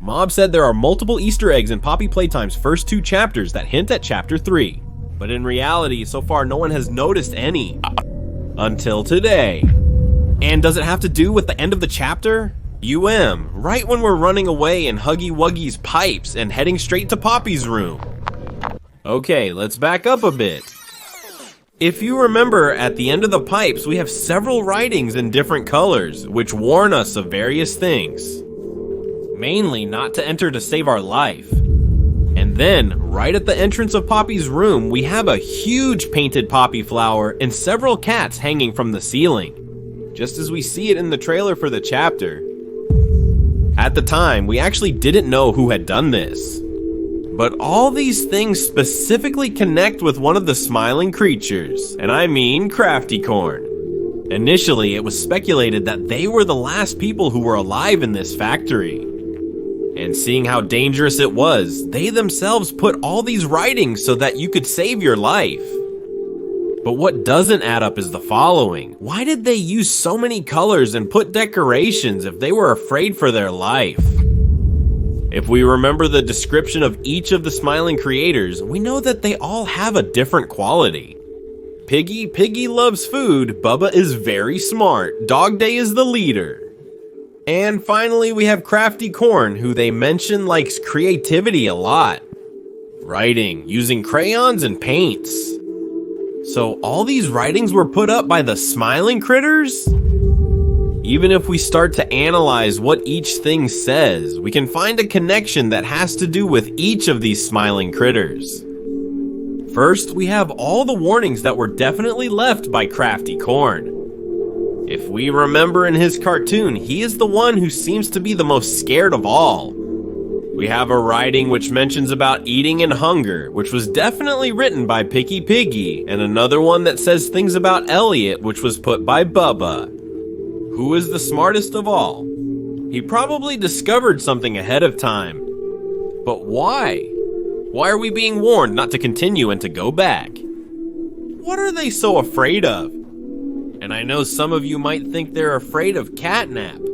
Mob said there are multiple Easter eggs in Poppy Playtime's first 2 chapters that hint at chapter 3. But in reality, so far no one has noticed any. Until today. And does it have to do with the end of the chapter? Right when we're running away in Huggy Wuggy's pipes and heading straight to Poppy's room. Okay, let's back up a bit. If you remember, at the end of the pipes, we have several writings in different colors, which warn us of various things. Mainly not to enter to save our life. And then, right at the entrance of Poppy's room, we have a huge painted poppy flower and several cats hanging from the ceiling. Just as we see it in the trailer for the chapter. At the time, we actually didn't know who had done this. But all these things specifically connect with one of the smiling creatures, and I mean CraftyCorn. Initially, it was speculated that they were the last people who were alive in this factory. And seeing how dangerous it was, they themselves put all these writings so that you could save your life. But what doesn't add up is the following. Why did they use so many colors and put decorations if they were afraid for their life? If we remember the description of each of the smiling creators, we know that they all have a different quality. Piggy loves food, Bubba is very smart, Dog Day is the leader. And finally we have CraftyCorn, who they mention likes creativity a lot. Writing, using crayons and paints. So all these writings were put up by the smiling critters? Even if we start to analyze what each thing says, we can find a connection that has to do with each of these smiling critters. First, we have all the warnings that were definitely left by CraftyCorn. If we remember in his cartoon, he is the one who seems to be the most scared of all. We have a writing which mentions about eating and hunger, which was definitely written by Picky Piggy, and another one that says things about Elliot, which was put by Bubba. Who is the smartest of all? He probably discovered something ahead of time. But why? Why are we being warned not to continue and to go back? What are they so afraid of? And I know some of you might think they're afraid of CatNap.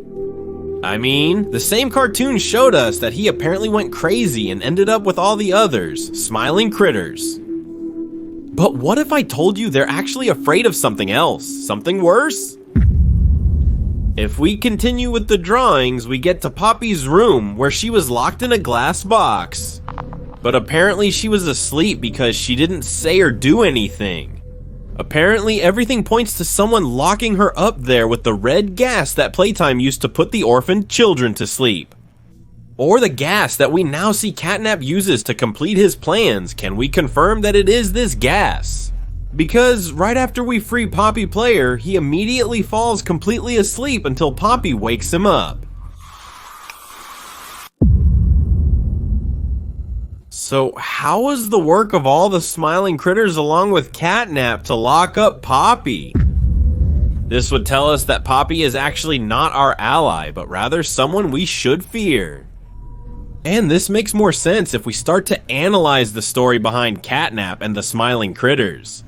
I mean, the same cartoon showed us that he apparently went crazy and ended up with all the others, smiling critters. But what if I told you they're actually afraid of something else, something worse? If we continue with the drawings, we get to Poppy's room where she was locked in a glass box. But apparently she was asleep because she didn't say or do anything. Apparently everything points to someone locking her up there with the red gas that Playtime used to put the orphaned children to sleep. Or the gas that we now see CatNap uses to complete his plans. Can we confirm that it is this gas? Because right after we free Poppy Player, he immediately falls completely asleep until Poppy wakes him up. So how was the work of all the smiling critters along with CatNap to lock up Poppy? This would tell us that Poppy is actually not our ally, but rather someone we should fear. And this makes more sense if we start to analyze the story behind CatNap and the smiling critters.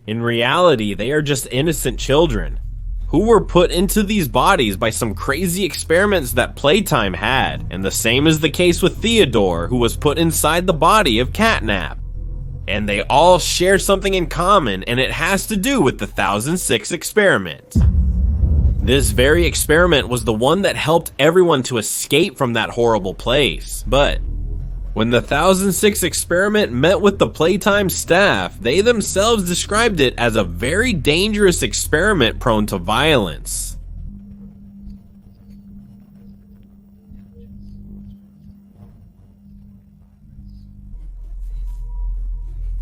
In reality, they are just innocent children who were put into these bodies by some crazy experiments that Playtime had, and the same is the case with Theodore, who was put inside the body of CatNap. And they all share something in common, and it has to do with the 1006 experiment. This very experiment was the one that helped everyone to escape from that horrible place, but when the 1006 experiment met with the Playtime staff, they themselves described it as a very dangerous experiment prone to violence.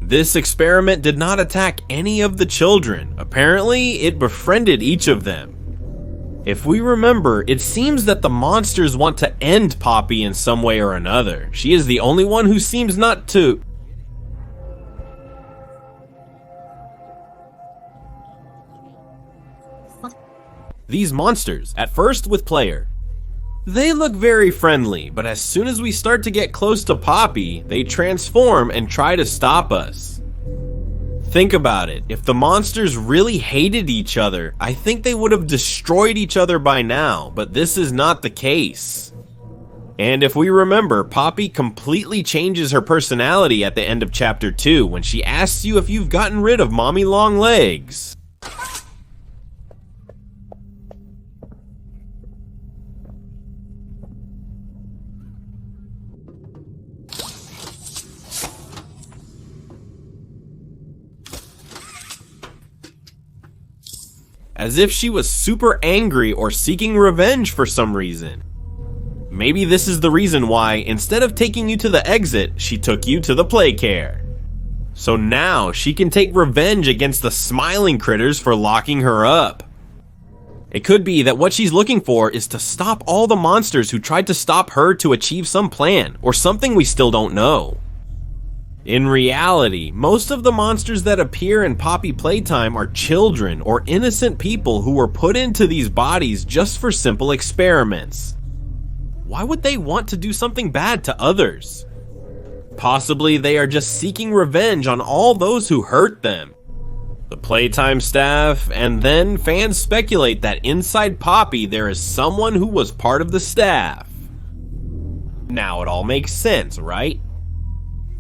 This experiment did not attack any of the children. Apparently, it befriended each of them. If we remember, it seems that the monsters want to end Poppy in some way or another. She is the only one who seems not to. These monsters, at first with Player, they look very friendly, but as soon as we start to get close to Poppy, they transform and try to stop us. Think about it, if the monsters really hated each other, I think they would have destroyed each other by now, but this is not the case. And if we remember, Poppy completely changes her personality at the end of chapter 2 when she asks you if you've gotten rid of Mommy Longlegs. As if she was super angry or seeking revenge for some reason. Maybe this is the reason why, instead of taking you to the exit, she took you to the playcare. So now she can take revenge against the smiling critters for locking her up. It could be that what she's looking for is to stop all the monsters who tried to stop her to achieve some plan, or something we still don't know. In reality, most of the monsters that appear in Poppy Playtime are children or innocent people who were put into these bodies just for simple experiments. Why would they want to do something bad to others? Possibly they are just seeking revenge on all those who hurt them. The Playtime staff, and then fans speculate that inside Poppy there is someone who was part of the staff. Now it all makes sense, right?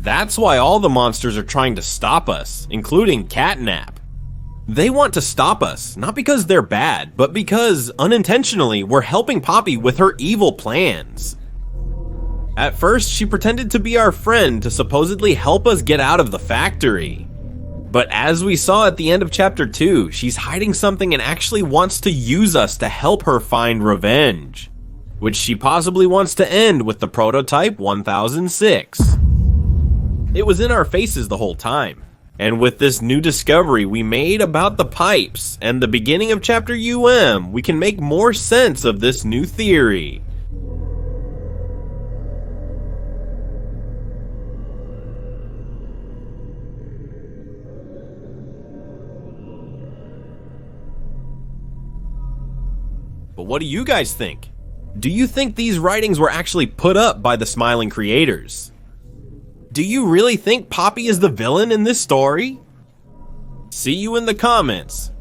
That's why all the monsters are trying to stop us, including CatNap. They want to stop us, not because they're bad, but because, unintentionally, we're helping Poppy with her evil plans. At first, she pretended to be our friend to supposedly help us get out of the factory. But as we saw at the end of chapter 2, she's hiding something and actually wants to use us to help her find revenge, which she possibly wants to end with the prototype 1006. It was in our faces the whole time, and with this new discovery we made about the pipes and the beginning of chapter we can make more sense of this new theory. But what do you guys think? Do you think these writings were actually put up by the smiling creators? Do you really think Poppy is the villain in this story? See you in the comments.